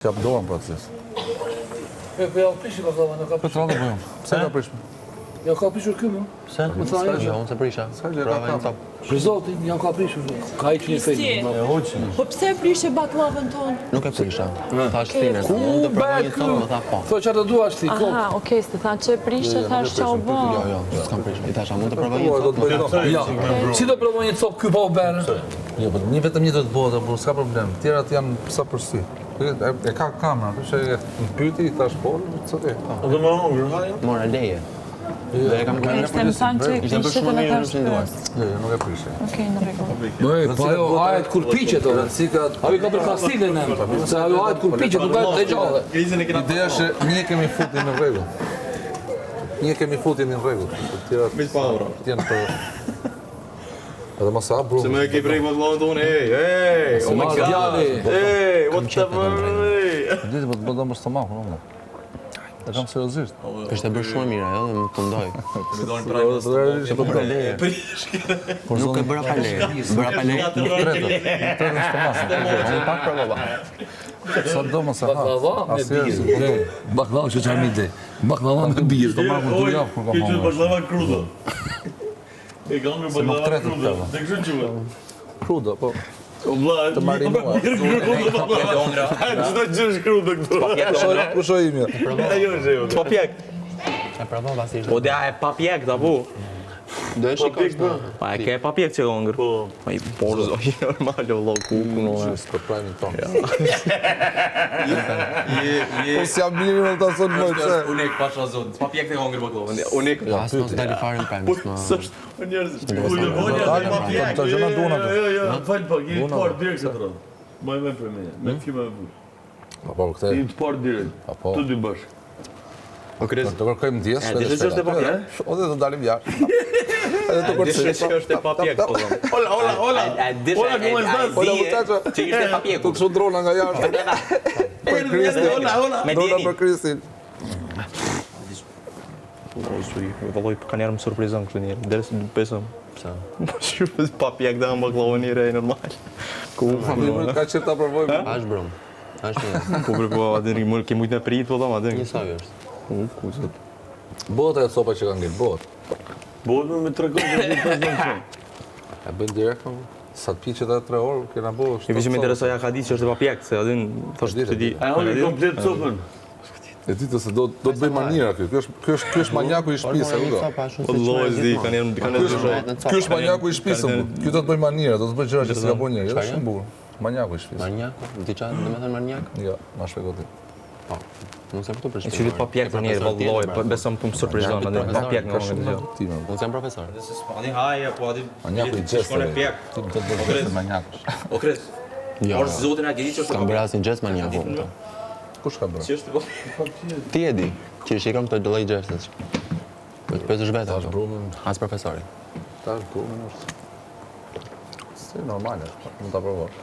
Qap dorën proces. Po ja prishi bakllava, nuk ka Po të randë bëjmë. Pse ka prishme? Ja ka prishur ky më. Pse? Më thonë Jo, unë se prisha. Prova në top. Për zotin, ja ka prishur. Ka i që një fejnë. E hoqë. Po pse prishe baklavën tonë? Nuk e prisha. Thash thine, unë të provoj një top, më tha po. Tho çfarë do duash ti, kom. Aha, okej, s'të tha që prishe, thash që u bë. Jo, s'kam prishme. I thasha, mund të provoj një Do të top. bëj top. Ja. Si do provoj një cop ky pa u bërë? Jo, po një vetëm një do të bëhet, por s'ka problem. Tjerat janë sa përsi. E ka kamera, kështu që më pyeti, i thash po, çfarë? Do më hongër, hajë? Mora leje. Dhe e kam kërë Ishte më thanë që ishte bërë prishe shumë të në mirë në thash shënduar. Jo, nuk e prishe. Okej, në rregull. Bëj, po ajo hahet kur piqet o. Ajo ka për kastilën e më. Se ajo hahet kur piqet, nuk bëhet të gjallë. Ideja është një kemi futin në rregull. Një kemi futin në rregull. Tjerat Me pa ora. janë për edhe mos ha brum. Se më e ke prej baklavën tonë, hey, oh my god. Djali. Hey, what the fuck? Ditë po të bëdom për stomakun, unë. E kam seriozisht. Ishte bërë shumë mirë ajo dhe më këndoj. Me donin prajmë. Po bëra leje. Nuk e bëra pa leje. Bëra pa leje. Tretë në stomak. Unë pak provova. Sa do mos e ha. Baklava me Asnjëherë birë. Baklava që çfarë mi ide? Baklava me birë. stomakun du javë kur kam Ke qenë hongër. baklava krudo. E kam në nuk baklava tretë krudo. këta. Dhe kështu quhet. Krudo, po. O vlla, Të marinuar. Çdo gjë është krudo këtu. Kusho imi. Ajo është ajo. Po pjek. E provova si ishte. Po dhe e pa pjek të apu. Do e shikosh të. Pa e ke pa pjek që hongër. Po. Pa i porzo, i normal o vlo kuku no. Për prajmin tonë. Po si jam mirë në ta sot më pse. Unik pasha zon. Pa pjek të hongër baklovën. Unik. As mos dali fare në premis. Po njerëz. Dalë, të gjëna duan ato. Jo, fal pak, i të parë direkt këtë rrot. Më e vjen për me. Me fëmijë më vjen. Po këtë. I të parë direkt. Apo. Të dy bashkë. O kres. Do kërkojmë ndjes. Dishe që është e pa pjek? O dhe do dalim jashtë. Edhe të Dishe kërcë. që është e pa pjek po zon. Hola. A dishe Hola, ¿cómo estás? Hola, muchacho. Që ishte pa pjek. Tu kështu drona nga jashtë. Për Kristin. Hola. Me Drona djeni. për Kristin. Valloj kanë erë më surprizon këtë njerë. Deres në pesëm. Pse? Shqyrë pa pjek dhe në baklovën njëre e normal. Ku? Ka qërë ta provojmë. Ash brum. Ash mirë. Po po atë ke mujt në prit po dom atë. Një saj është. Ku zot. Bëhet ajo sopa që ka ngel, bëhet. Bodë me 3 kohë në 5 ditë. E bën direkt. Sa të piqet edhe 3 orë, kena bëu. E vishë më interesoja ka ditë që është pa pjek, se atë thoshtë të di. A unë komplet sopën. E ditë se do të bëj maniera këtu. Ky është manjaku i shtëpisë, e kupton? Po lloj di kanë Ky është manjaku i shtëpisë. Ky do të bëj maniera, do të bëj gjëra që s'ka bën njëri. Është shumë bukur. Manjaku i shtëpisë. Maniak, di çfarë do të thënë maniak? Jo, ma shpjegoj ti. Po. Nuk se këtu për E shpjegoj. çilit pa pjek të njerë, valloj, po besoj po më surprizon atë pa pjek nga ngë. Ti më. Unë jam profesor. Adi haje, po adi. Manjaku i xhest. Shkon e pjek. Ti do të bëj manjaku. O kres. Jo. Por zotin a ke ditë që është Kam bërë asnjë gjest maniaku. Kush ka bërë? Si është po? Ti e di që shikam të lloj gjestës. Po të pesësh vetë. Tash brumin, As profesori. tash brumin është. Si normale, mund ta provosh.